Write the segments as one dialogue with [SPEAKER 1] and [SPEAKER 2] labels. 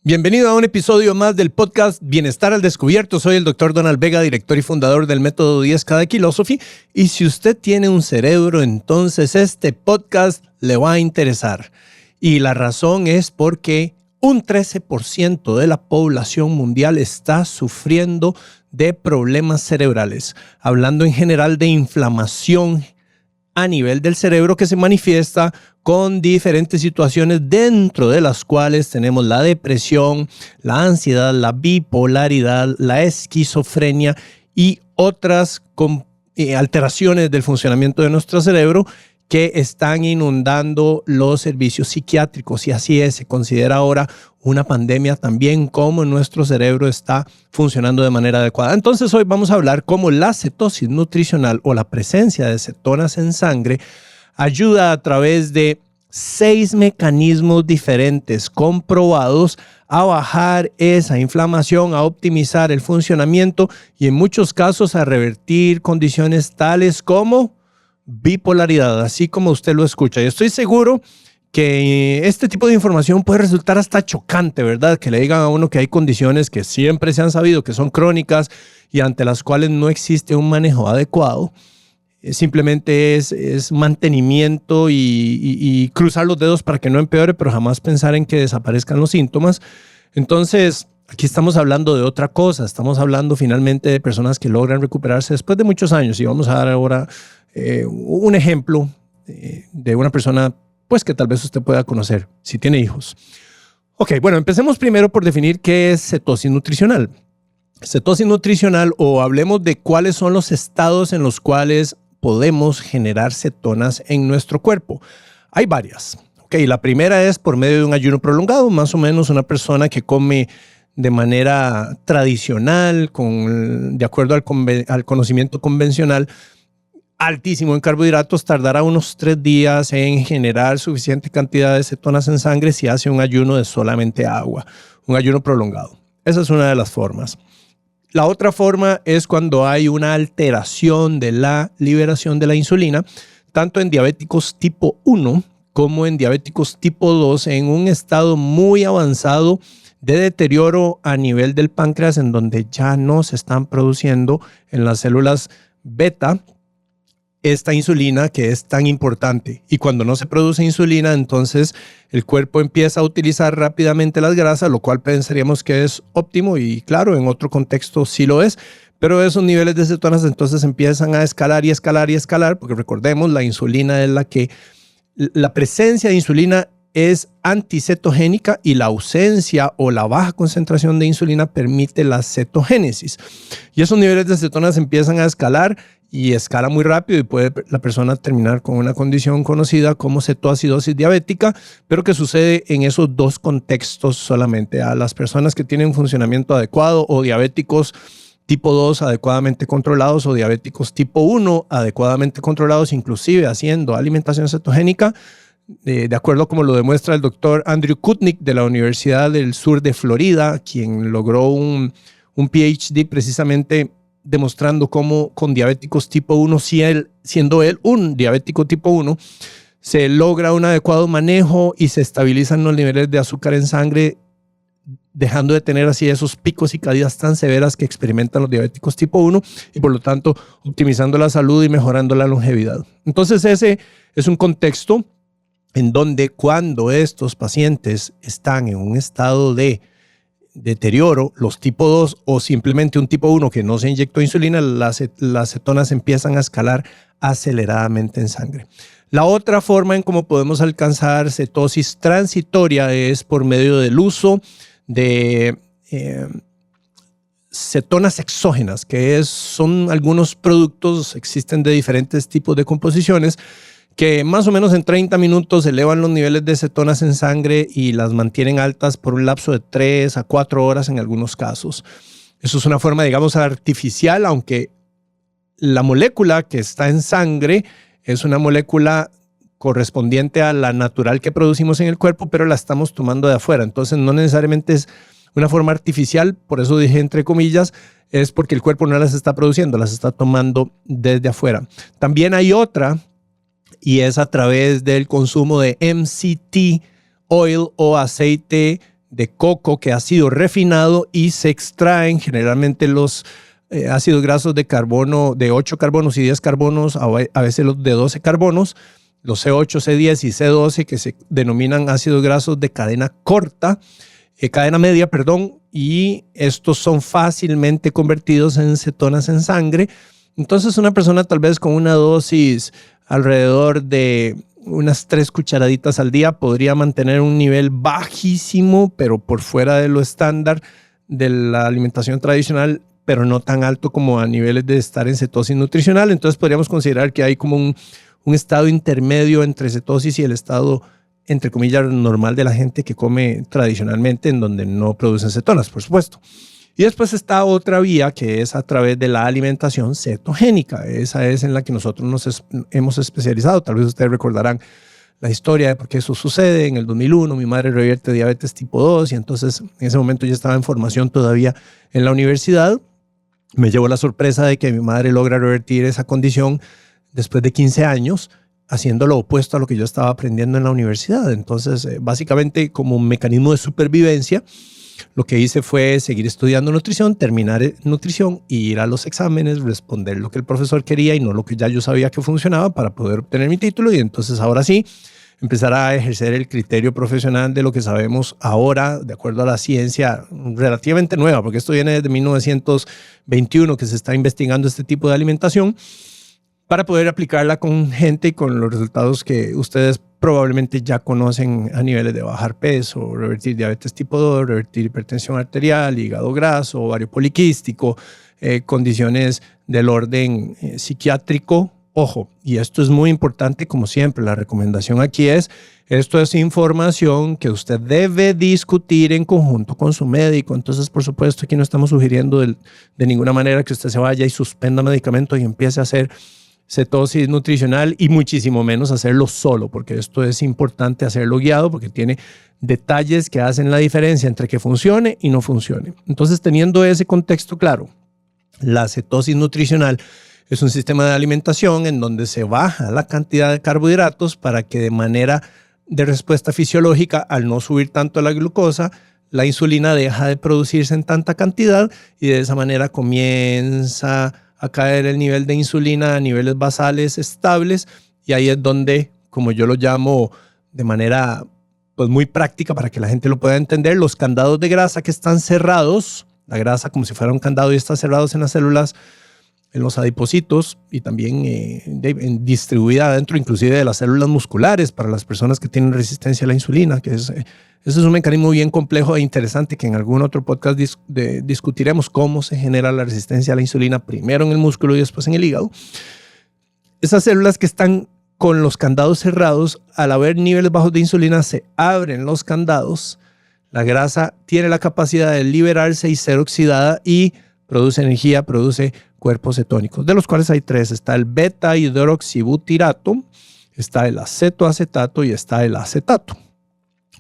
[SPEAKER 1] Bienvenido a un episodio más del podcast Bienestar al Descubierto. Soy el Dr. Donald Vega, director y fundador del método 10K de Kilosophy. Y si usted tiene un cerebro, entonces este podcast le va a interesar. Y la razón es porque un 13% de la población mundial está sufriendo de problemas cerebrales. Hablando en general de inflamación a nivel del cerebro que se manifiesta con diferentes situaciones, dentro de las cuales tenemos la depresión, la ansiedad, la bipolaridad, la esquizofrenia y otras alteraciones del funcionamiento de nuestro cerebro que están inundando los servicios psiquiátricos. Y así es, se considera ahora una pandemia también cómo nuestro cerebro está funcionando de manera adecuada. Entonces hoy vamos a hablar cómo la cetosis nutricional o la presencia de cetonas en sangre ayuda a través de 6 mecanismos diferentes comprobados a bajar esa inflamación, a optimizar el funcionamiento y en muchos casos a revertir condiciones tales como bipolaridad, así como usted lo escucha. Y estoy seguro que este tipo de información puede resultar hasta chocante, ¿verdad? Que le digan a uno que hay condiciones que siempre se han sabido que son crónicas y ante las cuales no existe un manejo adecuado. Simplemente es mantenimiento y cruzar los dedos para que no empeore, pero jamás pensar en que desaparezcan los síntomas. Entonces, aquí estamos hablando de otra cosa. Estamos hablando finalmente de personas que logran recuperarse después de muchos años. Y vamos a dar ahora un ejemplo de una persona pues que tal vez usted pueda conocer si tiene hijos. Ok, bueno, empecemos primero por definir qué es cetosis nutricional. Cetosis nutricional, o hablemos de cuáles son los estados en los cuales podemos generar cetonas en nuestro cuerpo. Hay varias. Ok, la primera es por medio de un ayuno prolongado, más o menos una persona que come de manera tradicional, de acuerdo al conocimiento convencional, altísimo en carbohidratos, tardará unos 3 días en generar suficiente cantidad de cetonas en sangre si hace un ayuno de solamente agua, un ayuno prolongado. Esa es una de las formas. La otra forma es cuando hay una alteración de la liberación de la insulina, tanto en diabéticos tipo 1 como en diabéticos tipo 2, en un estado muy avanzado de deterioro a nivel del páncreas, en donde ya no se están produciendo en las células beta esta insulina que es tan importante. Y cuando no se produce insulina, entonces el cuerpo empieza a utilizar rápidamente las grasas, lo cual pensaríamos que es óptimo y claro, en otro contexto sí lo es, pero esos niveles de cetonas entonces empiezan a escalar y escalar y escalar, porque recordemos, la insulina es la presencia de insulina es anticetogénica y la ausencia o la baja concentración de insulina permite la cetogénesis. Y esos niveles de cetonas empiezan a escalar y escala muy rápido y puede la persona terminar con una condición conocida como cetoacidosis diabética, pero que sucede en esos 2 contextos solamente. A las personas que tienen funcionamiento adecuado o diabéticos tipo 2 adecuadamente controlados o diabéticos tipo 1 adecuadamente controlados, inclusive haciendo alimentación cetogénica, de acuerdo como lo demuestra el doctor Andrew Kutnick de la Universidad del Sur de Florida, quien logró un PhD precisamente demostrando cómo con diabéticos tipo 1, siendo él un diabético tipo 1, se logra un adecuado manejo y se estabilizan los niveles de azúcar en sangre, dejando de tener así esos picos y caídas tan severas que experimentan los diabéticos tipo 1 y por lo tanto optimizando la salud y mejorando la longevidad. Entonces ese es un contexto en donde cuando estos pacientes están en un estado de deterioro, los tipo 2 o simplemente un tipo 1 que no se inyectó insulina, las cetonas empiezan a escalar aceleradamente en sangre. La otra forma en cómo podemos alcanzar cetosis transitoria es por medio del uso de cetonas exógenas, que son algunos productos, existen de diferentes tipos de composiciones, que más o menos en 30 minutos elevan los niveles de cetonas en sangre y las mantienen altas por un lapso de 3 a 4 horas en algunos casos. Eso es una forma, digamos, artificial, aunque la molécula que está en sangre es una molécula correspondiente a la natural que producimos en el cuerpo, pero la estamos tomando de afuera. Entonces no necesariamente es una forma artificial, por eso dije entre comillas, es porque el cuerpo no las está produciendo, las está tomando desde afuera. También hay otra, y es a través del consumo de MCT oil o aceite de coco que ha sido refinado y se extraen generalmente los ácidos grasos de carbono de 8 carbonos y 10 carbonos, a veces los de 12 carbonos, los C8, C10 y C12 que se denominan ácidos grasos de cadena media, y estos son fácilmente convertidos en cetonas en sangre. Entonces una persona tal vez con una dosis alrededor de unas 3 cucharaditas al día podría mantener un nivel bajísimo, pero por fuera de lo estándar de la alimentación tradicional, pero no tan alto como a niveles de estar en cetosis nutricional. Entonces podríamos considerar que hay como un estado intermedio entre cetosis y el estado, entre comillas, normal de la gente que come tradicionalmente, en donde no producen cetonas, por supuesto. Y después está otra vía que es a través de la alimentación cetogénica. Esa es en la que nosotros nos hemos especializado. Tal vez ustedes recordarán la historia de por qué eso sucede. En el 2001 mi madre revierte diabetes tipo 2 y entonces en ese momento yo estaba en formación todavía en la universidad. Me llevó la sorpresa de que mi madre logra revertir esa condición después de 15 años, haciendo lo opuesto a lo que yo estaba aprendiendo en la universidad. Entonces, básicamente como un mecanismo de supervivencia, lo que hice fue seguir estudiando nutrición, terminar nutrición y ir a los exámenes, responder lo que el profesor quería y no lo que ya yo sabía que funcionaba para poder obtener mi título. Y entonces ahora sí, empezar a ejercer el criterio profesional de lo que sabemos ahora, de acuerdo a la ciencia relativamente nueva, porque esto viene desde 1921 que se está investigando este tipo de alimentación, para poder aplicarla con gente y con los resultados que ustedes probablemente ya conocen a niveles de bajar peso, revertir diabetes tipo 2, revertir hipertensión arterial, hígado graso, ovario poliquístico, condiciones del orden psiquiátrico. Ojo, y esto es muy importante, como siempre, la recomendación aquí es, esto es información que usted debe discutir en conjunto con su médico. Entonces, por supuesto, aquí no estamos sugiriendo de ninguna manera que usted se vaya y suspenda medicamentos y empiece a hacer cetosis nutricional y muchísimo menos hacerlo solo, porque esto es importante hacerlo guiado porque tiene detalles que hacen la diferencia entre que funcione y no funcione. Entonces, teniendo ese contexto claro, la cetosis nutricional es un sistema de alimentación en donde se baja la cantidad de carbohidratos para que de manera de respuesta fisiológica, al no subir tanto la glucosa, la insulina deja de producirse en tanta cantidad y de esa manera comienza a caer el nivel de insulina a niveles basales estables, y ahí es donde, como yo lo llamo de manera pues muy práctica para que la gente lo pueda entender, los candados de grasa que están cerrados, la grasa como si fuera un candado y está cerrados en las células, en los adipocitos y también distribuida dentro inclusive de las células musculares para las personas que tienen resistencia a la insulina, que ese es un mecanismo bien complejo e interesante que en algún otro podcast discutiremos cómo se genera la resistencia a la insulina primero en el músculo y después en el hígado. Esas células que están con los candados cerrados, al haber niveles bajos de insulina, se abren los candados, la grasa tiene la capacidad de liberarse y ser oxidada y produce energía, produce cuerpos cetónicos, de los cuales hay 3. Está el beta-hidroxibutirato, está el acetoacetato y está el acetato.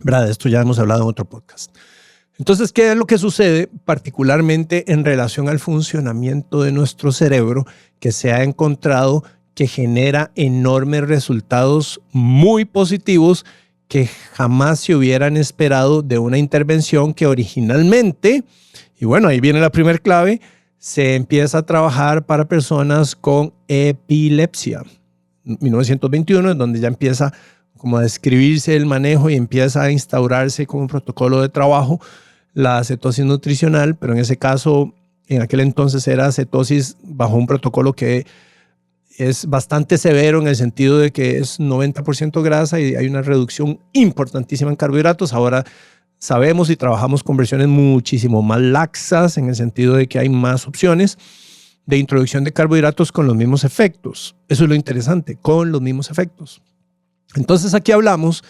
[SPEAKER 1] ¿Verdad? De esto ya hemos hablado en otro podcast. Entonces, ¿qué es lo que sucede particularmente en relación al funcionamiento de nuestro cerebro, que se ha encontrado que genera enormes resultados muy positivos que jamás se hubieran esperado de una intervención que originalmente, y bueno, ahí viene la primera clave, se empieza a trabajar para personas con epilepsia. 1921 es donde ya empieza como a describirse el manejo y empieza a instaurarse como un protocolo de trabajo la cetosis nutricional, pero en ese caso, en aquel entonces era cetosis bajo un protocolo que es bastante severo en el sentido de que es 90% grasa y hay una reducción importantísima en carbohidratos. Ahora sabemos y trabajamos con versiones muchísimo más laxas en el sentido de que hay más opciones de introducción de carbohidratos con los mismos efectos. Eso es lo interesante, con los mismos efectos. Entonces aquí hablamos,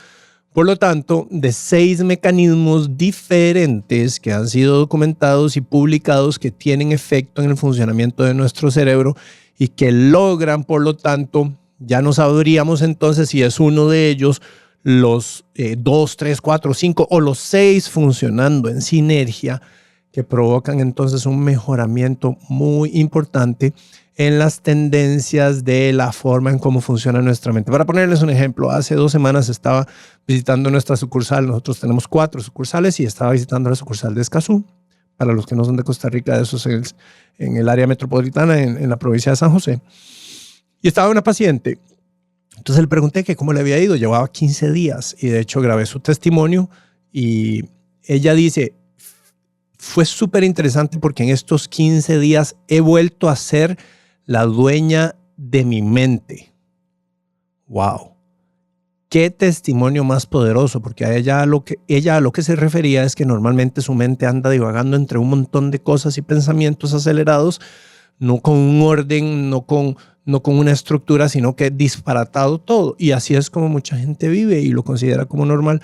[SPEAKER 1] por lo tanto, de 6 mecanismos diferentes que han sido documentados y publicados que tienen efecto en el funcionamiento de nuestro cerebro y que logran, por lo tanto, ya no sabríamos entonces si es uno de ellos, los 2, 3, 4, 5 o los 6 funcionando en sinergia que provocan entonces un mejoramiento muy importante en las tendencias de la forma en cómo funciona nuestra mente. Para ponerles un ejemplo, hace 2 semanas estaba visitando nuestra sucursal. Nosotros tenemos 4 sucursales y estaba visitando la sucursal de Escazú. Para los que no son de Costa Rica, eso es en el área metropolitana, en la provincia de San José. Y estaba una paciente. Entonces le pregunté que cómo le había ido. Llevaba 15 días y de hecho grabé su testimonio y ella dice, fue súper interesante porque en estos 15 días he vuelto a ser la dueña de mi mente. ¡Wow! ¡Qué testimonio más poderoso! Porque a ella a lo que se refería es que normalmente su mente anda divagando entre un montón de cosas y pensamientos acelerados, no con un orden, no con una estructura, sino que disparatado todo. Y así es como mucha gente vive y lo considera como normal.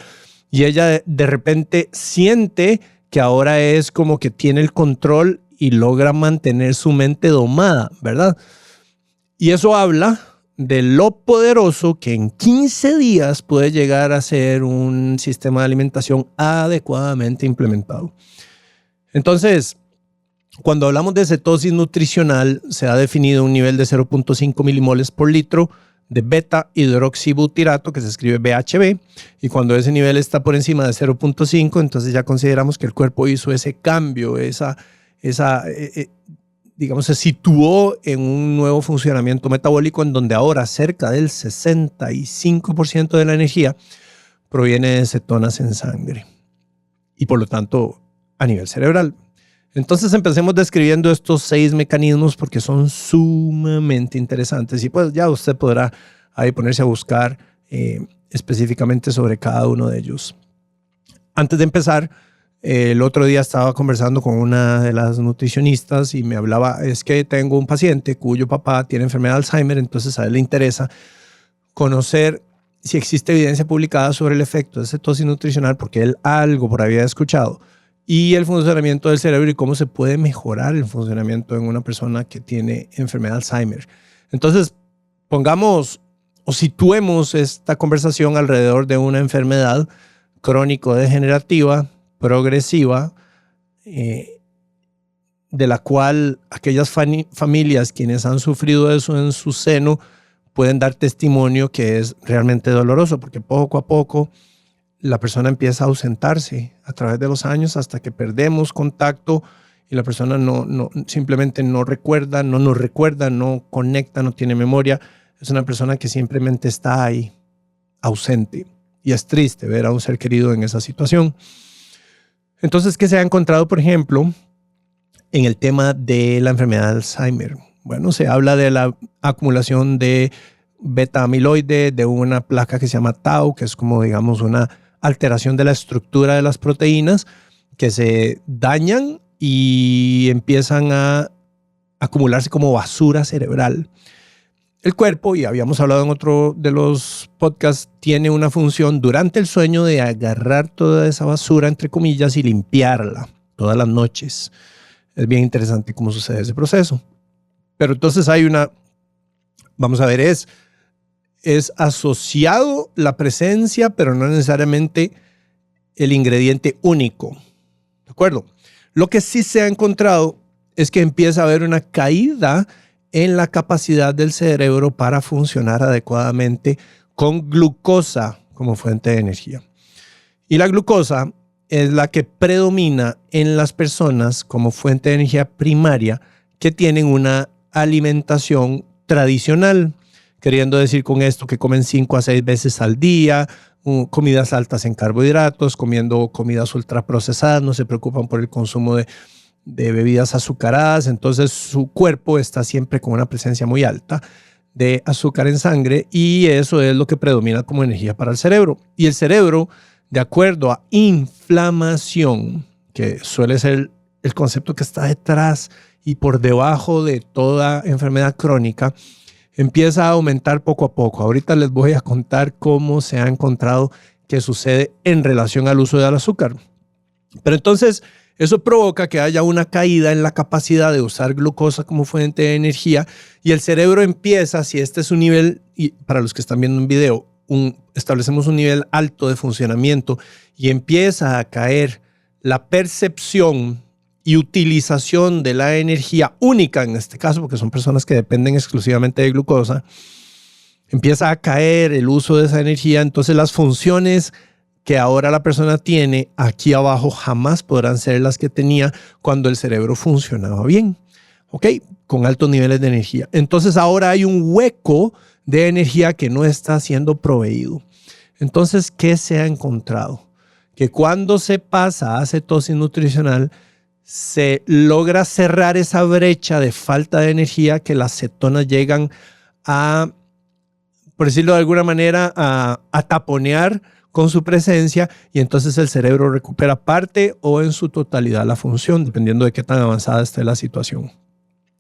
[SPEAKER 1] Y ella de repente siente que ahora es como que tiene el control y logra mantener su mente domada, ¿verdad? Y eso habla de lo poderoso que en 15 días puede llegar a ser un sistema de alimentación adecuadamente implementado. Entonces, cuando hablamos de cetosis nutricional, se ha definido un nivel de 0.5 milimoles por litro de beta hidroxibutirato, que se escribe BHB, y cuando ese nivel está por encima de 0.5, entonces ya consideramos que el cuerpo hizo ese cambio, digamos, se situó en un nuevo funcionamiento metabólico en donde ahora cerca del 65% de la energía proviene de cetonas en sangre y por lo tanto a nivel cerebral. Entonces empecemos describiendo estos 6 mecanismos porque son sumamente interesantes y pues ya usted podrá ahí ponerse a buscar específicamente sobre cada uno de ellos. Antes de empezar, el otro día estaba conversando con una de las nutricionistas y me hablaba, es que tengo un paciente cuyo papá tiene enfermedad de Alzheimer, entonces a él le interesa conocer si existe evidencia publicada sobre el efecto de cetosis nutricional porque él algo por había escuchado. Y el funcionamiento del cerebro y cómo se puede mejorar el funcionamiento en una persona que tiene enfermedad de Alzheimer. Entonces, pongamos o situemos esta conversación alrededor de una enfermedad crónico-degenerativa, progresiva, de la cual aquellas familias quienes han sufrido eso en su seno pueden dar testimonio que es realmente doloroso, porque poco a poco la persona empieza a ausentarse a través de los años hasta que perdemos contacto y la persona simplemente no recuerda, no nos recuerda, no conecta, no tiene memoria. Es una persona que simplemente está ahí, ausente. Y es triste ver a un ser querido en esa situación. Entonces, ¿qué se ha encontrado, por ejemplo, en el tema de la enfermedad de Alzheimer? Bueno, se habla de la acumulación de beta amiloide, de una placa que se llama tau, que es como, digamos, una alteración de la estructura de las proteínas que se dañan y empiezan a acumularse como basura cerebral. El cuerpo, y habíamos hablado en otro de los podcasts, tiene una función durante el sueño de agarrar toda esa basura, entre comillas, y limpiarla todas las noches. Es bien interesante cómo sucede ese proceso. Pero entonces vamos a ver, es asociado la presencia, pero no necesariamente el ingrediente único. ¿De acuerdo? Lo que sí se ha encontrado es que empieza a haber una caída en la capacidad del cerebro para funcionar adecuadamente con glucosa como fuente de energía. Y la glucosa es la que predomina en las personas como fuente de energía primaria que tienen una alimentación tradicional, queriendo decir con esto que comen 5 a 6 veces al día, comidas altas en carbohidratos, comiendo comidas ultraprocesadas, no se preocupan por el consumo de bebidas azucaradas, entonces su cuerpo está siempre con una presencia muy alta de azúcar en sangre y eso es lo que predomina como energía para el cerebro. Y el cerebro, de acuerdo a inflamación, que suele ser el concepto que está detrás y por debajo de toda enfermedad crónica, empieza a aumentar poco a poco. Ahorita les voy a contar cómo se ha encontrado que sucede en relación al uso del azúcar. Pero entonces eso provoca que haya una caída en la capacidad de usar glucosa como fuente de energía y el cerebro empieza, si este es un nivel, y para los que están viendo un video, establecemos un nivel alto de funcionamiento y empieza a caer la percepción y utilización de la energía única, en este caso, porque son personas que dependen exclusivamente de glucosa, empieza a caer el uso de esa energía, entonces las funciones que ahora la persona tiene aquí abajo jamás podrán ser las que tenía cuando el cerebro funcionaba bien, ¿ok? Con altos niveles de energía. Entonces ahora hay un hueco de energía que no está siendo proveído. Entonces, ¿qué se ha encontrado? Que cuando se pasa a cetosis nutricional, se logra cerrar esa brecha de falta de energía que las cetonas llegan a, por decirlo de alguna manera, a taponear con su presencia, y entonces el cerebro recupera parte o en su totalidad la función, dependiendo de qué tan avanzada esté la situación.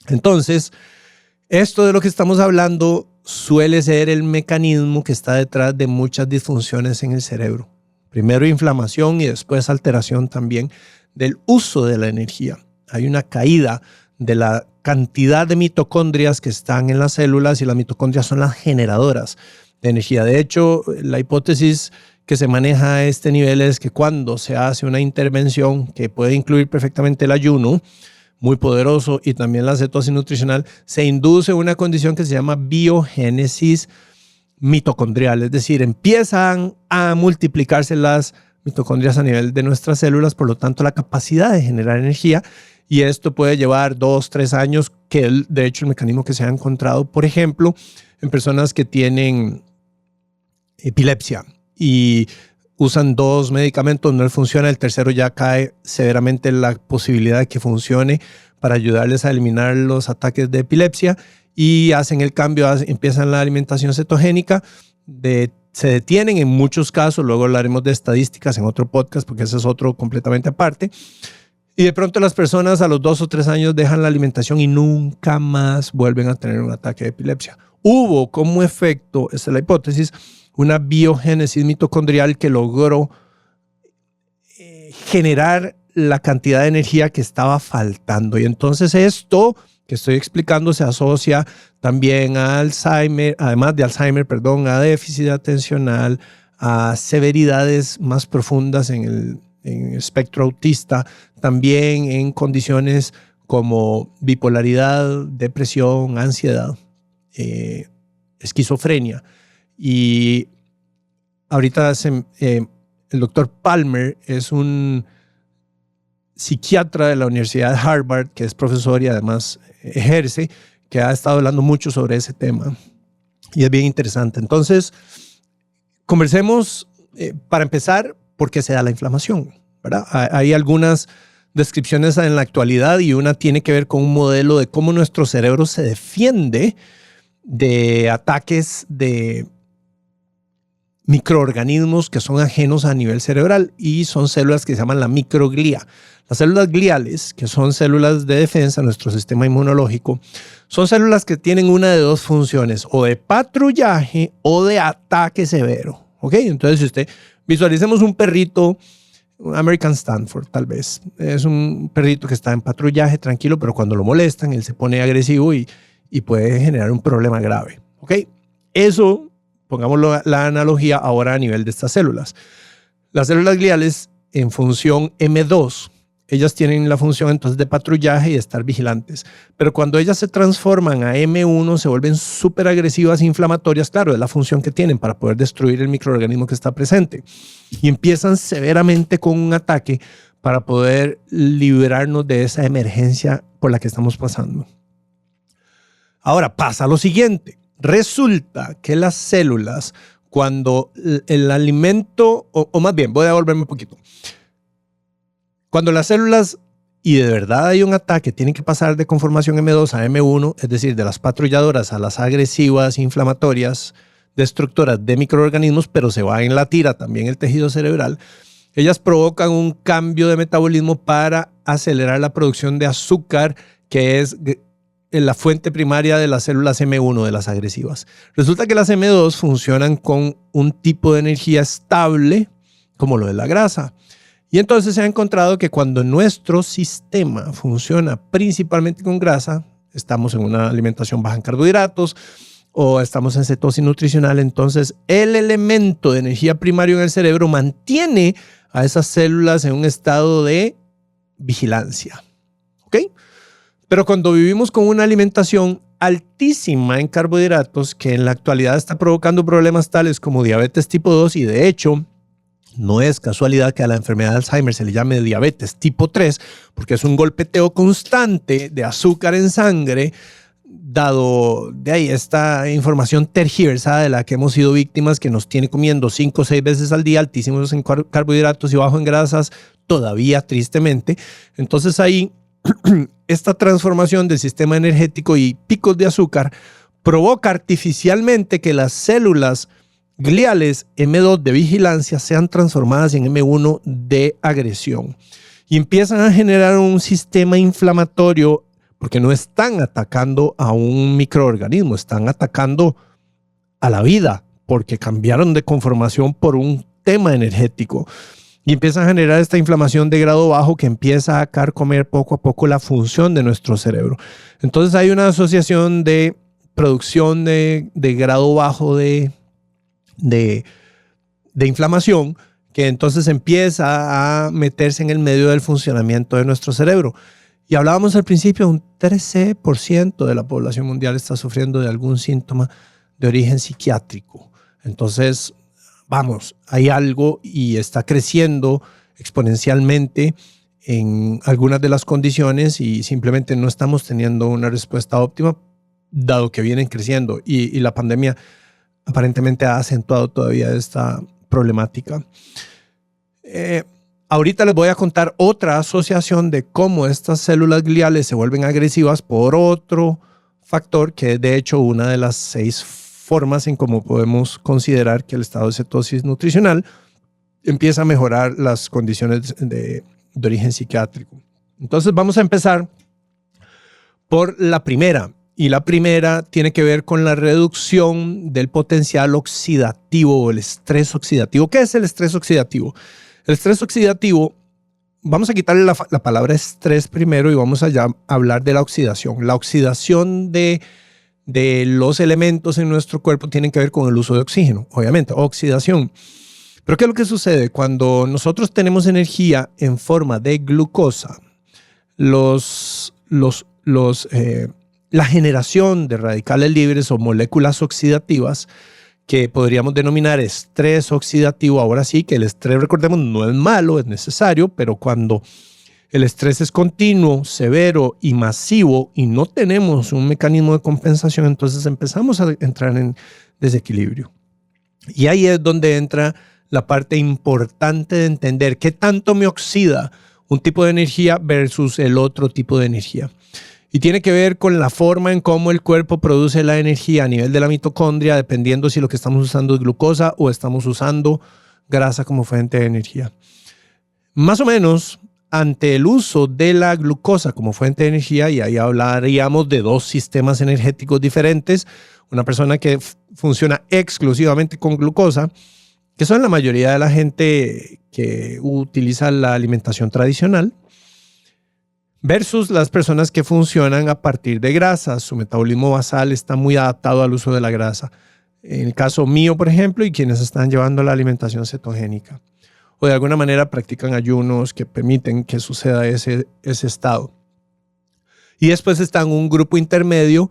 [SPEAKER 1] Entonces, esto de lo que estamos hablando suele ser el mecanismo que está detrás de muchas disfunciones en el cerebro. Primero inflamación y después alteración también del uso de la energía. Hay una caída de la cantidad de mitocondrias que están en las células, y las mitocondrias son las generadoras de energía. De hecho, la hipótesis que se maneja a este nivel es que cuando se hace una intervención que puede incluir perfectamente el ayuno, muy poderoso, y también la cetosis nutricional, se induce una condición que se llama biogénesis mitocondrial, es decir, empiezan a multiplicarse las mitocondrias a nivel de nuestras células, por lo tanto la capacidad de generar energía, y esto puede llevar 2-3 años, que de hecho el mecanismo que se ha encontrado, por ejemplo, en personas que tienen epilepsia y usan 2 medicamentos, no les funciona, el tercero ya cae severamente la posibilidad de que funcione para ayudarles a eliminar los ataques de epilepsia, y hacen el cambio, empiezan la alimentación cetogénica, se detienen en muchos casos, luego hablaremos de estadísticas en otro podcast porque ese es otro completamente aparte, y de pronto las personas a los 2 o 3 años dejan la alimentación y nunca más vuelven a tener un ataque de epilepsia. Hubo como efecto, esa es la hipótesis, una biogénesis mitocondrial que logró generar la cantidad de energía que estaba faltando, y entonces esto que estoy explicando se asocia también a Alzheimer, además de Alzheimer, a déficit atencional, a severidades más profundas en el espectro autista, también en condiciones como bipolaridad, depresión, ansiedad, esquizofrenia. Y ahorita el doctor Palmer es un psiquiatra de la Universidad de Harvard, que es profesor y además ejerce, que ha estado hablando mucho sobre ese tema. Y es bien interesante. Entonces, conversemos para empezar por qué se da la inflamación, ¿verdad? Hay algunas descripciones en la actualidad, y una tiene que ver con un modelo de cómo nuestro cerebro se defiende de ataques de microorganismos que son ajenos a nivel cerebral, y son células que se llaman la microglía. Las células gliales, que son células de defensa de nuestro sistema inmunológico, son células que tienen una de 2 funciones, o de patrullaje o de ataque severo. ¿Ok? Entonces, si usted visualicemos un perrito, un American Stanford tal vez, es un perrito que está en patrullaje tranquilo, pero cuando lo molestan, él se pone agresivo y puede generar un problema grave. ¿Ok? Eso, pongámoslo la analogía ahora a nivel de estas células. Las células gliales en función M2, ellas tienen la función entonces de patrullaje y de estar vigilantes. Pero cuando ellas se transforman a M1, se vuelven súper agresivas e inflamatorias. Claro, es la función que tienen para poder destruir el microorganismo que está presente. Y empiezan severamente con un ataque para poder librarnos de esa emergencia por la que estamos pasando. Ahora pasa lo siguiente. Resulta que las células, cuando el alimento, o más bien, voy a devolverme un poquito. Cuando las células, y de verdad hay un ataque, tienen que pasar de conformación M2 a M1, es decir, de las patrulladoras a las agresivas, inflamatorias, destructoras de microorganismos, pero se va en la tira también el tejido cerebral. Ellas provocan un cambio de metabolismo para acelerar la producción de azúcar, que es la fuente primaria de las células M1, de las agresivas. Resulta que las M2 funcionan con un tipo de energía estable, como lo es la grasa. Y entonces se ha encontrado que cuando nuestro sistema funciona principalmente con grasa, estamos en una alimentación baja en carbohidratos o estamos en cetosis nutricional, entonces el elemento de energía primario en el cerebro mantiene a esas células en un estado de vigilancia. ¿ok? Pero cuando vivimos con una alimentación altísima en carbohidratos, que en la actualidad está provocando problemas tales como diabetes tipo 2, y de hecho no es casualidad que a la enfermedad de Alzheimer se le llame diabetes tipo 3, porque es un golpeteo constante de azúcar en sangre, dado de ahí esta información tergiversada de la que hemos sido víctimas, que nos tiene comiendo 5 o 6 veces al día, altísimos en carbohidratos y bajo en grasas, todavía tristemente. Entonces ahí esta transformación del sistema energético y picos de azúcar provoca artificialmente que las células gliales M2 de vigilancia sean transformadas en M1 de agresión y empiezan a generar un sistema inflamatorio, porque no están atacando a un microorganismo, están atacando a la vida, porque cambiaron de conformación por un tema energético. Y empiezan a generar esta inflamación de grado bajo que empieza a carcomer poco a poco la función de nuestro cerebro. Entonces hay una asociación de producción de grado bajo de inflamación, que entonces empieza a meterse en el medio del funcionamiento de nuestro cerebro. Y hablábamos al principio, un 13% de la población mundial está sufriendo de algún síntoma de origen psiquiátrico. Entonces, vamos, hay algo y está creciendo exponencialmente en algunas de las condiciones y simplemente no estamos teniendo una respuesta óptima, dado que vienen creciendo y la pandemia aparentemente ha acentuado todavía esta problemática. Ahorita les voy a contar otra asociación de cómo estas células gliales se vuelven agresivas por otro factor, que es de hecho una de las 6 formas en cómo podemos considerar que el estado de cetosis nutricional empieza a mejorar las condiciones de origen psiquiátrico. Entonces vamos a empezar por la primera. Y la primera tiene que ver con la reducción del potencial oxidativo o el estrés oxidativo. ¿Qué es el estrés oxidativo? El estrés oxidativo, vamos a quitarle la palabra estrés primero y vamos a hablar de la oxidación. La oxidación de los elementos en nuestro cuerpo tienen que ver con el uso de oxígeno, obviamente, oxidación. Pero ¿qué es lo que sucede? Cuando nosotros tenemos energía en forma de glucosa, la generación de radicales libres o moléculas oxidativas, que podríamos denominar estrés oxidativo. Ahora sí que el estrés, recordemos, no es malo, es necesario, pero cuando el estrés es continuo, severo y masivo y no tenemos un mecanismo de compensación, entonces empezamos a entrar en desequilibrio. Y ahí es donde entra la parte importante de entender qué tanto me oxida un tipo de energía versus el otro tipo de energía. Y tiene que ver con la forma en cómo el cuerpo produce la energía a nivel de la mitocondria, dependiendo si lo que estamos usando es glucosa o estamos usando grasa como fuente de energía. Más o menos, ante el uso de la glucosa como fuente de energía, y ahí hablaríamos de 2 sistemas energéticos diferentes, una persona que funciona exclusivamente con glucosa, que son la mayoría de la gente que utiliza la alimentación tradicional, versus las personas que funcionan a partir de grasas. Su metabolismo basal está muy adaptado al uso de la grasa. En el caso mío, por ejemplo, y quienes están llevando la alimentación cetogénica. O de alguna manera practican ayunos que permiten que suceda ese estado. Y después está un grupo intermedio,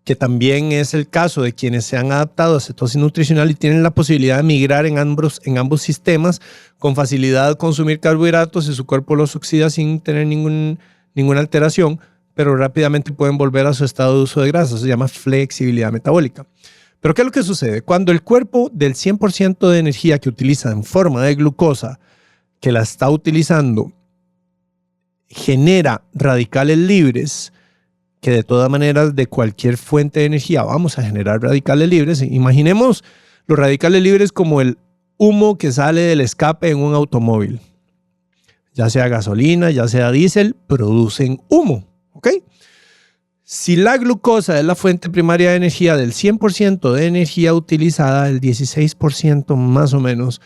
[SPEAKER 1] que también es el caso de quienes se han adaptado a cetosis nutricional y tienen la posibilidad de migrar en ambos sistemas, con facilidad consumir carbohidratos y su cuerpo los oxida sin tener ninguna alteración, pero rápidamente pueden volver a su estado de uso de grasa. Se llama flexibilidad metabólica. Pero ¿qué es lo que sucede? Cuando el cuerpo del 100% de energía que utiliza en forma de glucosa, que la está utilizando, genera radicales libres, que de todas maneras de cualquier fuente de energía vamos a generar radicales libres. Imaginemos los radicales libres como el humo que sale del escape en un automóvil. Ya sea gasolina, ya sea diésel, producen humo, ¿ok? Si la glucosa es la fuente primaria de energía, del 100% de energía utilizada, el 16% más o menos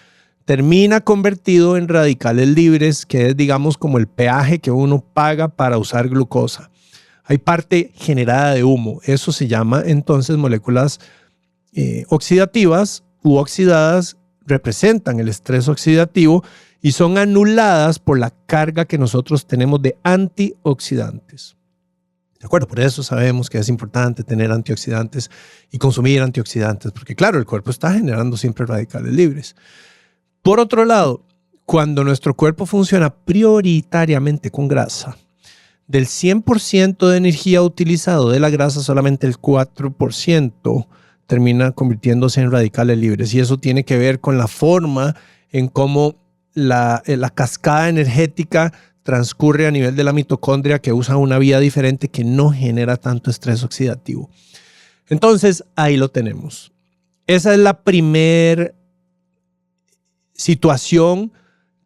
[SPEAKER 1] termina convertido en radicales libres, que es, digamos, como el peaje que uno paga para usar glucosa. Hay parte generada de humo. Eso se llama entonces moléculas oxidativas u oxidadas, representan el estrés oxidativo y son anuladas por la carga que nosotros tenemos de antioxidantes. ¿De acuerdo? Por eso sabemos que es importante tener antioxidantes y consumir antioxidantes, porque claro, el cuerpo está generando siempre radicales libres. Por otro lado, cuando nuestro cuerpo funciona prioritariamente con grasa, del 100% de energía utilizado de la grasa, solamente el 4% termina convirtiéndose en radicales libres. Y eso tiene que ver con la forma en cómo la cascada energética transcurre a nivel de la mitocondria, que usa una vía diferente que no genera tanto estrés oxidativo. Entonces, ahí lo tenemos. Esa es la primera situación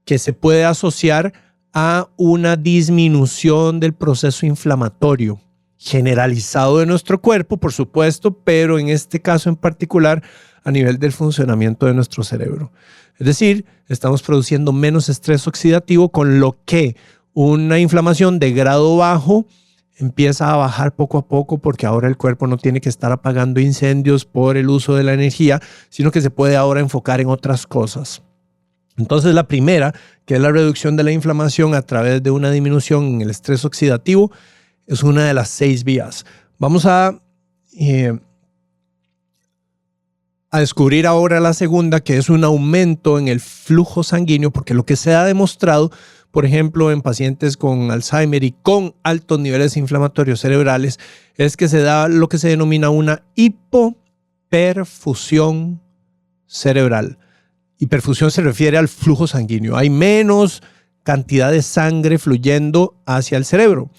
[SPEAKER 1] que se puede asociar a una disminución del proceso inflamatorio generalizado de nuestro cuerpo, por supuesto, pero en este caso en particular a nivel del funcionamiento de nuestro cerebro. Es decir, estamos produciendo menos estrés oxidativo, con lo que una inflamación de grado bajo empieza a bajar poco a poco, porque ahora el cuerpo no tiene que estar apagando incendios por el uso de la energía, sino que se puede ahora enfocar en otras cosas. Entonces la primera, que es la reducción de la inflamación a través de una disminución en el estrés oxidativo, es una de las 6 vías. Vamos a descubrir ahora la segunda, que es un aumento en el flujo sanguíneo, porque lo que se ha demostrado, por ejemplo, en pacientes con Alzheimer y con altos niveles inflamatorios cerebrales, es que se da lo que se denomina una hipoperfusión cerebral. Hiperfusión se refiere al flujo sanguíneo. Hay menos cantidad de sangre fluyendo hacia el cerebro.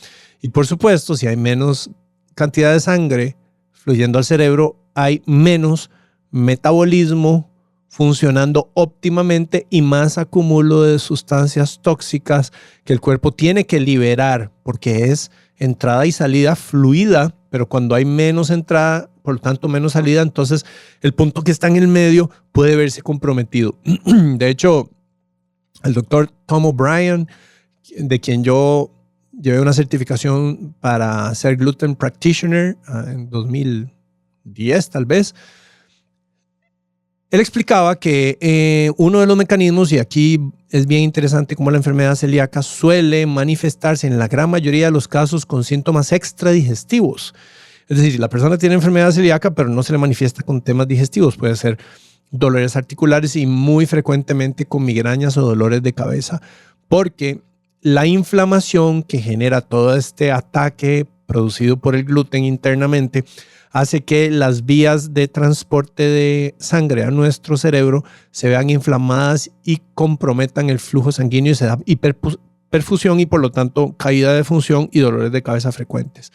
[SPEAKER 1] Y por supuesto, si hay menos cantidad de sangre fluyendo al cerebro, hay menos metabolismo funcionando óptimamente y más acumulo de sustancias tóxicas que el cuerpo tiene que liberar, porque es entrada y salida fluida, pero cuando hay menos entrada, por lo tanto menos salida, entonces el punto que está en el medio puede verse comprometido. De hecho, el doctor Tom O'Brien, de quien yo llevé una certificación para ser Gluten Practitioner en 2010 tal vez, él explicaba que uno de los mecanismos, y aquí es bien interesante cómo la enfermedad celíaca suele manifestarse en la gran mayoría de los casos con síntomas extradigestivos. Es decir, la persona tiene enfermedad celíaca, pero no se le manifiesta con temas digestivos. Puede ser dolores articulares y muy frecuentemente con migrañas o dolores de cabeza, porque la inflamación que genera todo este ataque producido por el gluten internamente hace que las vías de transporte de sangre a nuestro cerebro se vean inflamadas y comprometan el flujo sanguíneo, y se da hiperperfusión y por lo tanto caída de función y dolores de cabeza frecuentes,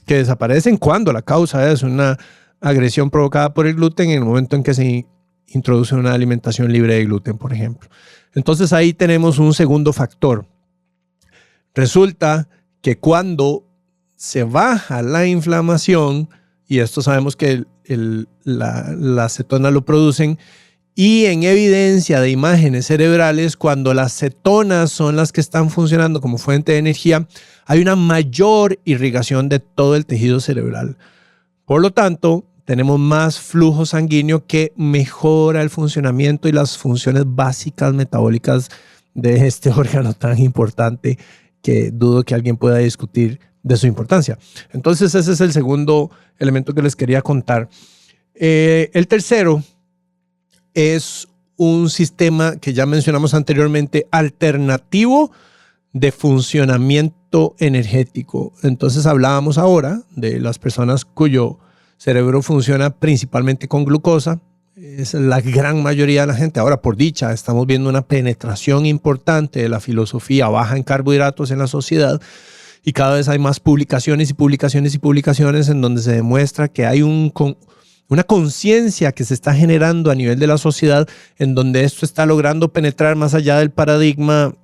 [SPEAKER 1] que desaparecen cuando la causa es una agresión provocada por el gluten en el momento en que se introduce una alimentación libre de gluten, por ejemplo. Entonces ahí tenemos un segundo factor. Resulta que cuando se baja la inflamación, y esto sabemos que la cetona lo producen, y en evidencia de imágenes cerebrales, cuando las cetonas son las que están funcionando como fuente de energía, hay una mayor irrigación de todo el tejido cerebral. Por lo tanto, tenemos más flujo sanguíneo que mejora el funcionamiento y las funciones básicas metabólicas de este órgano tan importante, que dudo que alguien pueda discutir de su importancia. Entonces ese es el segundo elemento que les quería contar. El tercero es un sistema que ya mencionamos anteriormente, alternativo de funcionamiento energético. Entonces hablábamos ahora de las personas cuyo cerebro funciona principalmente con glucosa. Es la gran mayoría de la gente. Ahora, por dicha, estamos viendo una penetración importante de la filosofía baja en carbohidratos en la sociedad, y cada vez hay más publicaciones y publicaciones y publicaciones en donde se demuestra que hay una conciencia que se está generando a nivel de la sociedad, en donde esto está logrando penetrar más allá del paradigma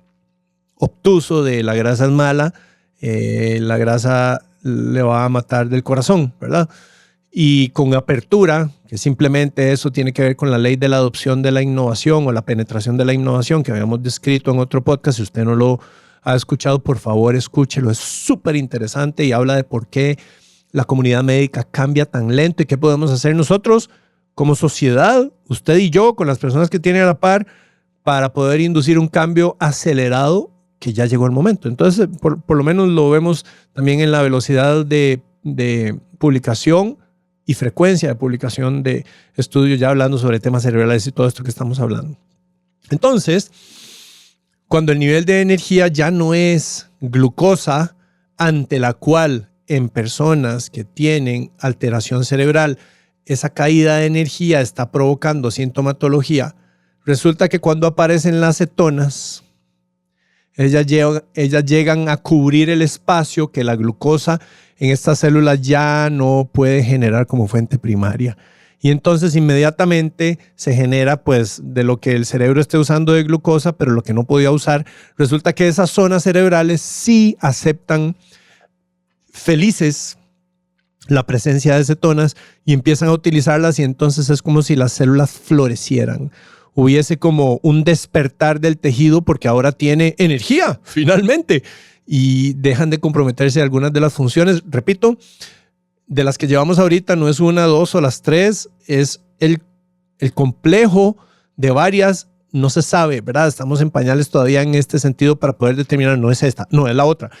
[SPEAKER 1] obtuso de la grasa es mala, la grasa le va a matar del corazón, ¿verdad? Y con apertura, que simplemente eso tiene que ver con la ley de la adopción de la innovación o la penetración de la innovación que habíamos descrito en otro podcast. Si usted no lo ha escuchado, por favor escúchelo, es súper interesante y habla de por qué la comunidad médica cambia tan lento y qué podemos hacer nosotros como sociedad, usted y yo, con las personas que tienen a la par, para poder inducir un cambio acelerado que ya llegó el momento. Entonces, por lo menos lo vemos también en la velocidad de publicación y frecuencia de publicación de estudios ya hablando sobre temas cerebrales y todo esto que estamos hablando. Entonces, cuando el nivel de energía ya no es glucosa, ante la cual en personas que tienen alteración cerebral, esa caída de energía está provocando sintomatología, resulta que cuando aparecen las cetonas, ellas llegan a cubrir el espacio que la glucosa en estas células ya no puede generar como fuente primaria. Y entonces inmediatamente se genera pues de lo que el cerebro esté usando de glucosa, pero lo que no podía usar, resulta que esas zonas cerebrales sí aceptan felices la presencia de cetonas y empiezan a utilizarlas, y entonces es como si las células florecieran. Hubiese como un despertar del tejido porque ahora tiene energía, finalmente, y dejan de comprometerse algunas de las funciones. Repito, de las que llevamos ahorita no es una, dos o las tres, es el complejo de varias, no se sabe, ¿verdad? Estamos en pañales todavía en este sentido para poder determinar, no es esta, no es la otra.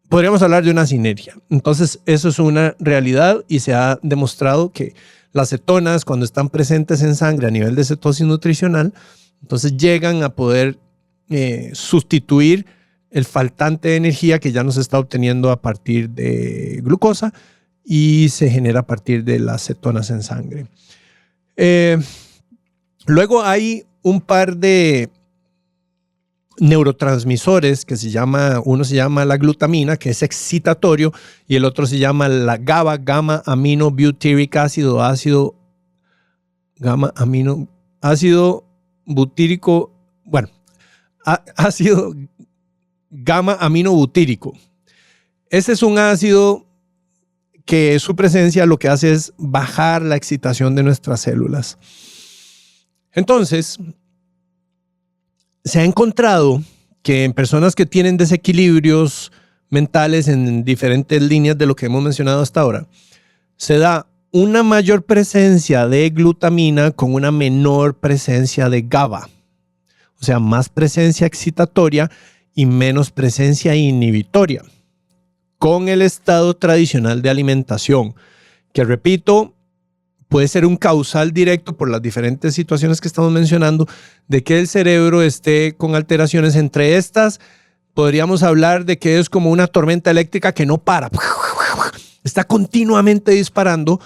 [SPEAKER 1] Podríamos hablar de una sinergia. Entonces, eso es una realidad y se ha demostrado que las cetonas, cuando están presentes en sangre a nivel de cetosis nutricional, entonces llegan a poder sustituir el faltante de energía que ya no se está obteniendo a partir de glucosa y se genera a partir de las cetonas en sangre. Luego hay un par de neurotransmisores que uno se llama la glutamina, que es excitatorio, y el otro se llama la GABA, gamma amino butyric ácido, ácido butírico, bueno, ácido gamma amino butírico. Este es un ácido que su presencia lo que hace es bajar la excitación de nuestras células. Entonces, se ha encontrado que en personas que tienen desequilibrios mentales en diferentes líneas de lo que hemos mencionado hasta ahora, se da una mayor presencia de glutamina con una menor presencia de GABA. O sea, más presencia excitatoria y menos presencia inhibitoria, con el estado tradicional de alimentación, que repito, puede ser un causal directo por las diferentes situaciones que estamos mencionando de que el cerebro esté con alteraciones. Entre estas, podríamos hablar de que es como una tormenta eléctrica que no para. Está continuamente disparando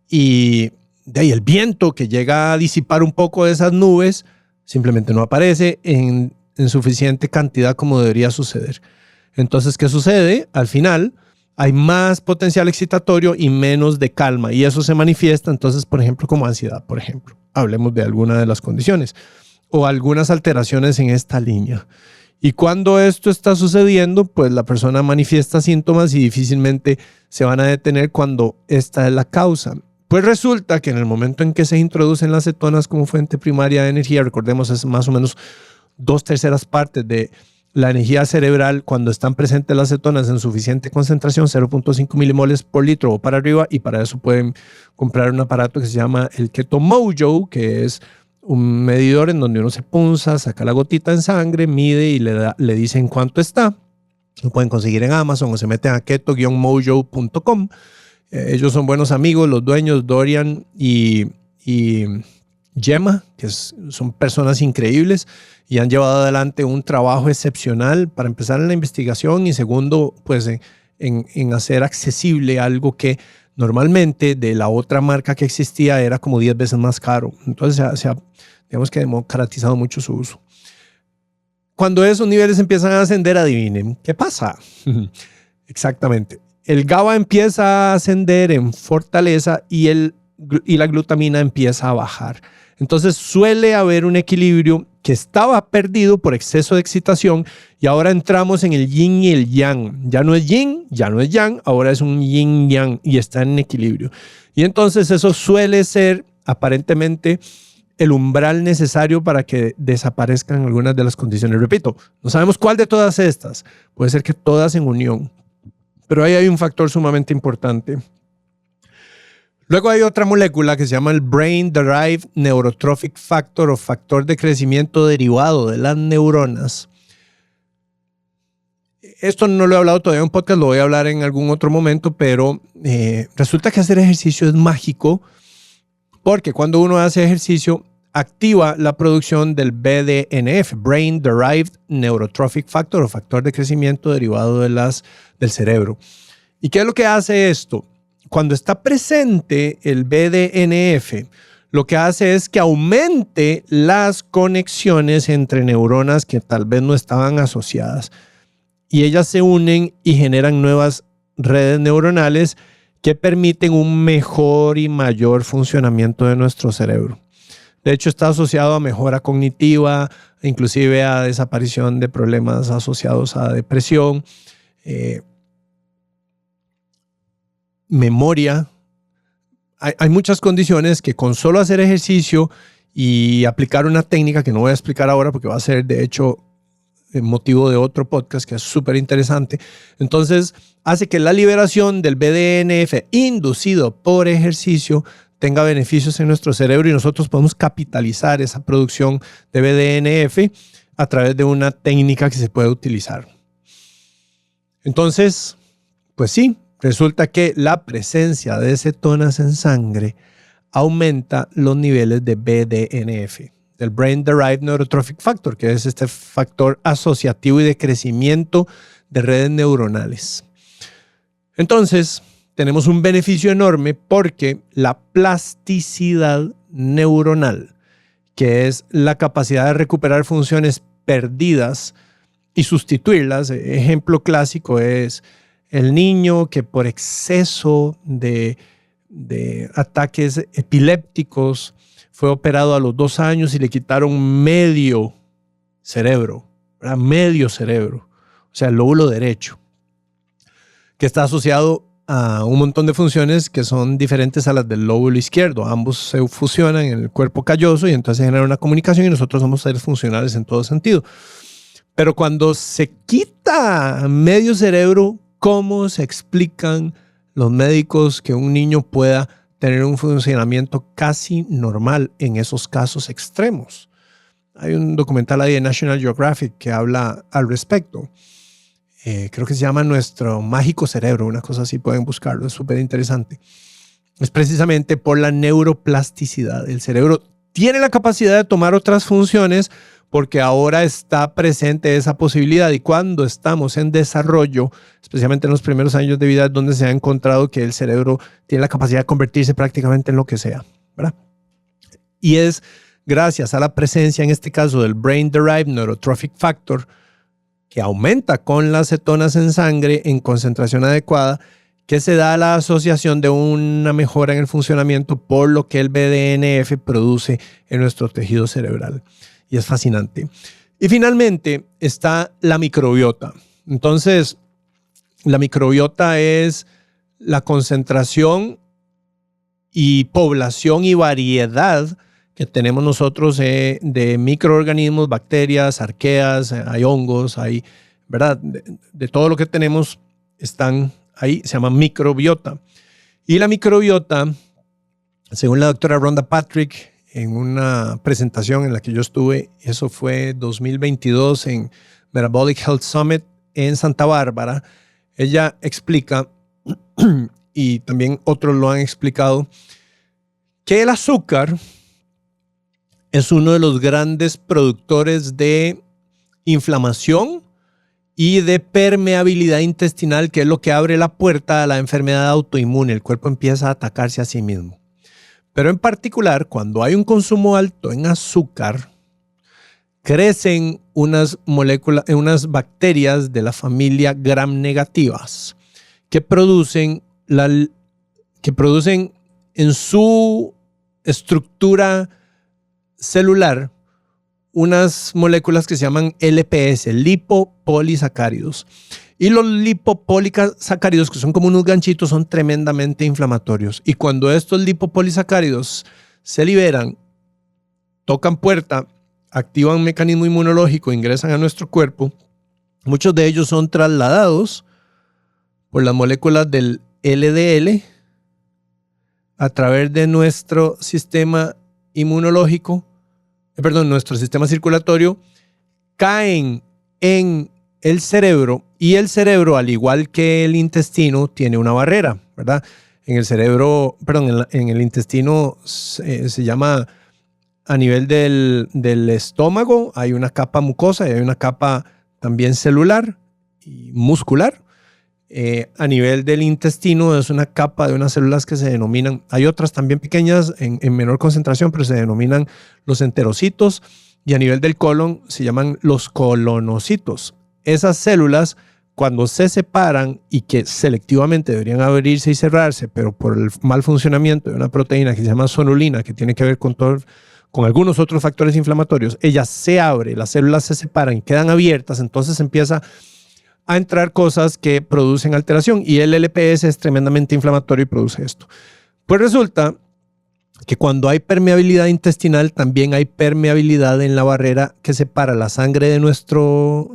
[SPEAKER 1] y de ahí el viento que llega a disipar un poco de esas nubes simplemente no aparece en suficiente cantidad como debería suceder. Entonces, ¿qué sucede? Al final hay más potencial excitatorio y menos de calma, y eso se manifiesta entonces, por ejemplo, como ansiedad, por ejemplo. Hablemos de alguna de las condiciones o algunas alteraciones en esta línea. Y cuando esto está sucediendo, pues la persona manifiesta síntomas y difícilmente se van a detener cuando esta es la causa. Pues resulta que en el momento en que se introducen las cetonas como fuente primaria de energía, recordemos, es más o menos 2/3 partes de la energía cerebral cuando están presentes las cetonas en suficiente concentración, 0.5 milimoles por litro o para arriba, y para eso pueden comprar un aparato que se llama el Keto Mojo, que es un medidor en donde uno se punza, saca la gotita en sangre, mide y le dice en cuánto está. Lo pueden conseguir en Amazon o se meten a keto-mojo.com. Ellos son buenos amigos, los dueños, Dorian y Gemma, que son personas increíbles y han llevado adelante un trabajo excepcional, para empezar en la investigación y segundo, pues en hacer accesible algo que normalmente de la otra marca que existía era como 10 veces más caro. Entonces se ha digamos que democratizado mucho su uso. Cuando esos niveles empiezan a ascender, adivinen, ¿qué pasa? Exactamente. El GABA empieza a ascender en fortaleza y la glutamina empieza a bajar. Entonces suele haber un equilibrio que estaba perdido por exceso de excitación y ahora entramos en el yin y el yang. Ya no es yin, ya no es yang, ahora es un yin yang y está en equilibrio. Y entonces eso suele ser aparentemente el umbral necesario para que desaparezcan algunas de las condiciones. Repito, no sabemos cuál de todas estas. Puede ser que todas en unión. Pero ahí hay un factor sumamente importante. Luego hay otra molécula que se llama el Brain Derived Neurotrophic Factor o factor de crecimiento derivado de las neuronas. Esto no lo he hablado todavía en un podcast, lo voy a hablar en algún otro momento, pero resulta que hacer ejercicio es mágico porque cuando uno hace ejercicio activa la producción del BDNF, Brain Derived Neurotrophic Factor o factor de crecimiento derivado del cerebro. ¿Y qué es lo que hace esto? Cuando está presente el BDNF, lo que hace es que aumente las conexiones entre neuronas que tal vez no estaban asociadas. Y ellas se unen y generan nuevas redes neuronales que permiten un mejor y mayor funcionamiento de nuestro cerebro. De hecho, está asociado a mejora cognitiva, inclusive a desaparición de problemas asociados a depresión, memoria. Hay muchas condiciones que con solo hacer ejercicio y aplicar una técnica que no voy a explicar ahora porque va a ser, de hecho, motivo de otro podcast que es súper interesante. Entonces, hace que la liberación del BDNF inducido por ejercicio tenga beneficios en nuestro cerebro y nosotros podemos capitalizar esa producción de BDNF a través de una técnica que se puede utilizar. Entonces, pues sí, resulta que la presencia de cetonas en sangre aumenta los niveles de BDNF, del Brain Derived Neurotrophic Factor, que es este factor asociativo y de crecimiento de redes neuronales. Entonces, tenemos un beneficio enorme porque la plasticidad neuronal, que es la capacidad de recuperar funciones perdidas y sustituirlas. Ejemplo clásico es el niño que por exceso de ataques epilépticos fue operado a los 2 años y le quitaron medio cerebro, ¿verdad? Medio cerebro, o sea, el lóbulo derecho, que está asociado a un montón de funciones que son diferentes a las del lóbulo izquierdo. Ambos se fusionan en el cuerpo calloso y entonces genera una comunicación y nosotros somos seres funcionales en todo sentido. Pero cuando se quita medio cerebro, ¿cómo se explican los médicos que un niño pueda tener un funcionamiento casi normal en esos casos extremos? Hay un documental ahí de National Geographic que habla al respecto. Creo que se llama Nuestro Mágico Cerebro, una cosa así, pueden buscarlo, es súper interesante. Es precisamente por la neuroplasticidad. El cerebro tiene la capacidad de tomar otras funciones porque ahora está presente esa posibilidad, y cuando estamos en desarrollo, especialmente en los primeros años de vida, es donde se ha encontrado que el cerebro tiene la capacidad de convertirse prácticamente en lo que sea, ¿verdad? Y es gracias a la presencia, en este caso, del Brain Derived Neurotrophic Factor, que aumenta con las cetonas en sangre en concentración adecuada, que se da la asociación de una mejora en el funcionamiento por lo que el BDNF produce en nuestro tejido cerebral. Y es fascinante. Y finalmente está la microbiota. Entonces, la microbiota es la concentración y población y variedad que tenemos nosotros de microorganismos, bacterias, arqueas, hay hongos, hay, ¿verdad? De todo lo que tenemos están ahí, se llama microbiota. Y la microbiota, según la doctora Rhonda Patrick, en una presentación en la que yo estuve, eso fue 2022 en Metabolic Health Summit en Santa Bárbara, ella explica, y también otros lo han explicado, que el azúcar es uno de los grandes productores de inflamación y de permeabilidad intestinal, que es lo que abre la puerta a la enfermedad autoinmune. El cuerpo empieza a atacarse a sí mismo. Pero en particular, cuando hay un consumo alto en azúcar, crecen unas moléculas, unas bacterias de la familia gram negativas que producen en su estructura celular unas moléculas que se llaman LPS, lipopolisacáridos. Y los lipopolisacáridos, que son como unos ganchitos, son tremendamente inflamatorios. Y cuando estos lipopolisacáridos se liberan, tocan puerta, activan un mecanismo inmunológico, ingresan a nuestro cuerpo, muchos de ellos son trasladados por las moléculas del LDL a través de nuestro sistema inmunológico, nuestro sistema circulatorio, caen en el cerebro, y el cerebro, al igual que el intestino, tiene una barrera, ¿verdad? En el cerebro, en el intestino se llama, a nivel del estómago, hay una capa mucosa y hay una capa también celular y muscular. A nivel del intestino es una capa de unas células que se denominan, hay otras también pequeñas en menor concentración, pero se denominan los enterocitos, y a nivel del colon se llaman los colonocitos. Esas células, cuando se separan y que selectivamente deberían abrirse y cerrarse, pero por el mal funcionamiento de una proteína que se llama sonulina, que tiene que ver con algunos otros factores inflamatorios, ella se abre, las células se separan y quedan abiertas, entonces empieza a entrar cosas que producen alteración, y el LPS es tremendamente inflamatorio y produce esto. Pues resulta que cuando hay permeabilidad intestinal, también hay permeabilidad en la barrera que separa la sangre de nuestro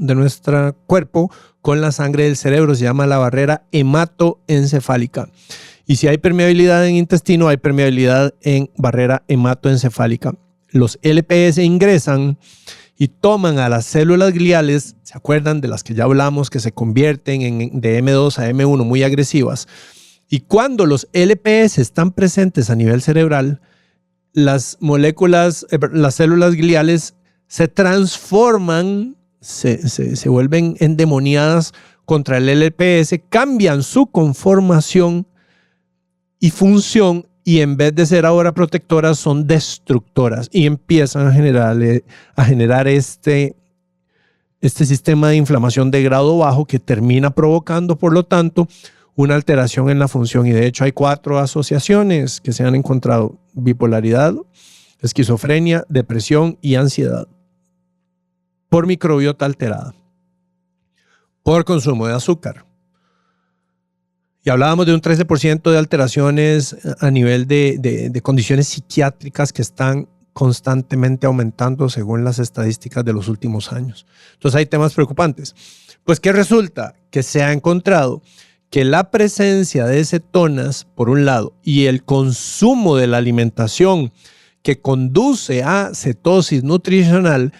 [SPEAKER 1] cuerpo con la sangre del cerebro. Se llama la barrera hematoencefálica. Y si hay permeabilidad en intestino, hay permeabilidad en barrera hematoencefálica. Los LPS ingresan y toman a las células gliales, ¿se acuerdan de las que ya hablamos, que se convierten de M2 a M1 muy agresivas? Y cuando los LPS están presentes a nivel cerebral, las células gliales se transforman, se vuelven endemoniadas contra el LPS, cambian su conformación y función, y en vez de ser ahora protectoras, son destructoras, y empiezan a generar este sistema de inflamación de grado bajo que termina provocando, por lo tanto, una alteración en la función. Y de hecho hay 4 asociaciones que se han encontrado: bipolaridad, esquizofrenia, depresión y ansiedad, por microbiota alterada, por consumo de azúcar. Y hablábamos de un 13% de alteraciones a nivel de condiciones psiquiátricas que están constantemente aumentando según las estadísticas de los últimos años. Entonces hay temas preocupantes. Pues ¿qué resulta? Que se ha encontrado que la presencia de cetonas, por un lado, y el consumo de la alimentación que conduce a cetosis nutricional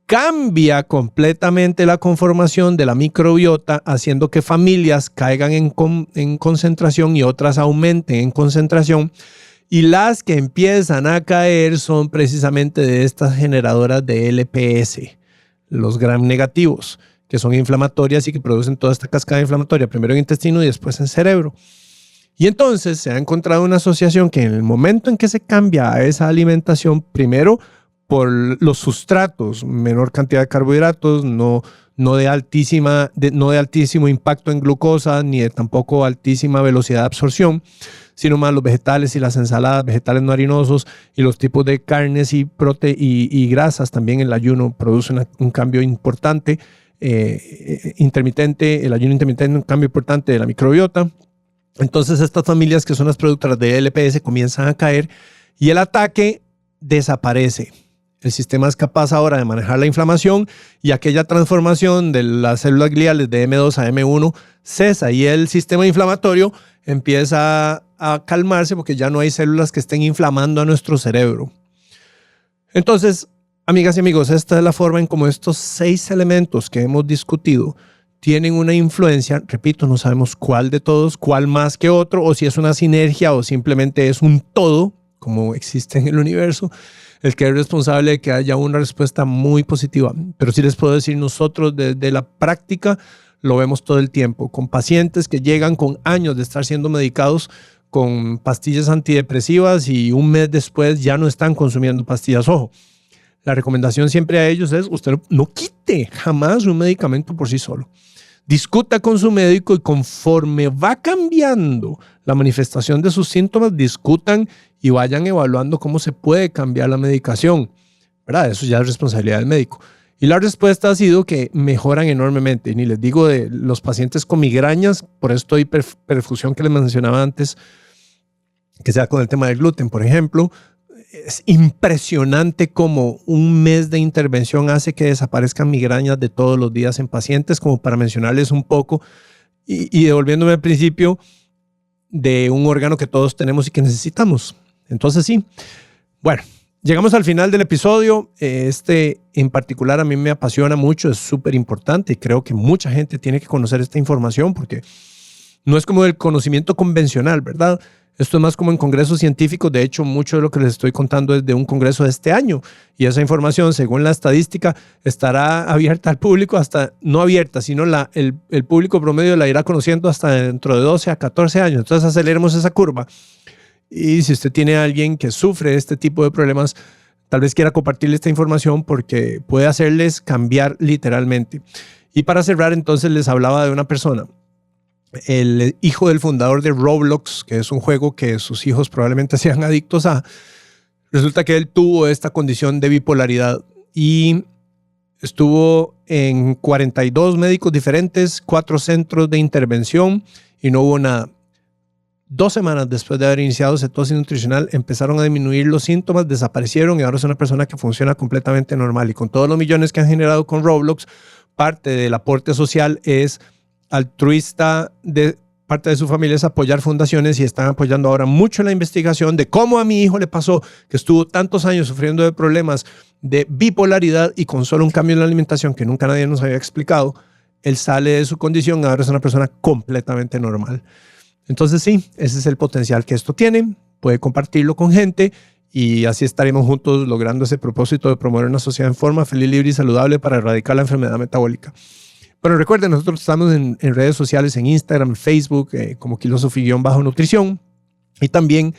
[SPEAKER 1] cambia completamente la conformación de la microbiota, haciendo que familias caigan en concentración y otras aumenten en concentración. Y las que empiezan a caer son precisamente de estas generadoras de LPS, los gram negativos, que son inflamatorias y que producen toda esta cascada inflamatoria, primero en intestino y después en cerebro. Y entonces se ha encontrado una asociación que en el momento en que se cambia a esa alimentación, primero por los sustratos, menor cantidad de carbohidratos, no de altísimo impacto en glucosa, ni de tampoco altísima velocidad de absorción, sino más los vegetales y las ensaladas, vegetales no harinosos, y los tipos de carnes y grasas. También el ayuno produce un cambio importante, intermitente, el ayuno intermitente, un cambio importante de la microbiota. Entonces estas familias que son las productoras de LPS comienzan a caer y el ataque desaparece. El sistema es capaz ahora de manejar la inflamación, y aquella transformación de las células gliales de M2 a M1 cesa, y el sistema inflamatorio empieza a calmarse porque ya no hay células que estén inflamando a nuestro cerebro. Entonces, amigas y amigos, esta es la forma en cómo estos 6 elementos que hemos discutido tienen una influencia. Repito, no sabemos cuál de todos, cuál más que otro, o si es una sinergia o simplemente es un todo, como existe en el universo, el que es responsable de que haya una respuesta muy positiva. Pero sí les puedo decir, nosotros desde la práctica lo vemos todo el tiempo, con pacientes que llegan con años de estar siendo medicados con pastillas antidepresivas y un mes después ya no están consumiendo pastillas. Ojo, la recomendación siempre a ellos es: usted no quite jamás un medicamento por sí solo. Discuta con su médico, y conforme va cambiando la manifestación de sus síntomas, discutan y vayan evaluando cómo se puede cambiar la medicación, ¿verdad? Eso ya es responsabilidad del médico. Y la respuesta ha sido que mejoran enormemente. Y ni les digo de los pacientes con migrañas, por esto hiperperfusión que les mencionaba antes, que sea con el tema del gluten, por ejemplo. Es impresionante cómo un mes de intervención hace que desaparezcan migrañas de todos los días en pacientes, como para mencionarles un poco. Y devolviéndome al principio, de un órgano que todos tenemos y que necesitamos. Entonces sí, bueno, llegamos al final del episodio. Este en particular a mí me apasiona mucho, es súper importante y creo que mucha gente tiene que conocer esta información porque no es como el conocimiento convencional, ¿verdad? Esto es más como en congresos científicos. De hecho, mucho de lo que les estoy contando es de un congreso de este año. Y esa información, según la estadística, estará abierta al público hasta, no abierta, sino el público promedio la irá conociendo hasta dentro de 12 a 14 años. Entonces aceleremos esa curva. Y si usted tiene a alguien que sufre este tipo de problemas, tal vez quiera compartirle esta información porque puede hacerles cambiar literalmente. Y para cerrar, entonces les hablaba de una persona, el hijo del fundador de Roblox, que es un juego que sus hijos probablemente sean adictos a. Resulta que él tuvo esta condición de bipolaridad y estuvo en 42 médicos diferentes, 4 centros de intervención y no hubo nada. 2 semanas después de haber iniciado cetosis nutricional, empezaron a disminuir los síntomas, desaparecieron y ahora es una persona que funciona completamente normal. Y con todos los millones que han generado con Roblox, parte del aporte social es altruista, de parte de su familia es apoyar fundaciones y están apoyando ahora mucho la investigación de cómo a mi hijo le pasó que estuvo tantos años sufriendo de problemas de bipolaridad y con solo un cambio en la alimentación que nunca nadie nos había explicado, él sale de su condición y ahora es una persona completamente normal. Entonces sí, ese es el potencial que esto tiene, puede compartirlo con gente y así estaremos juntos logrando ese propósito de promover una sociedad en forma feliz, libre y saludable para erradicar la enfermedad metabólica. Bueno, recuerden, nosotros estamos en redes sociales, en Instagram, Facebook, como Kilosophy-Nutrición. Y también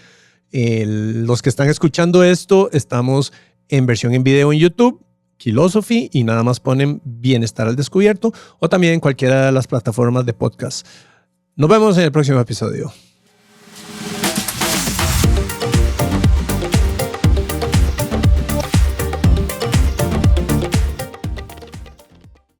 [SPEAKER 1] los que están escuchando esto, estamos en versión en video en YouTube, Kilosophy, y nada más ponen Bienestar al Descubierto, o también en cualquiera de las plataformas de podcast. Nos vemos en el próximo episodio.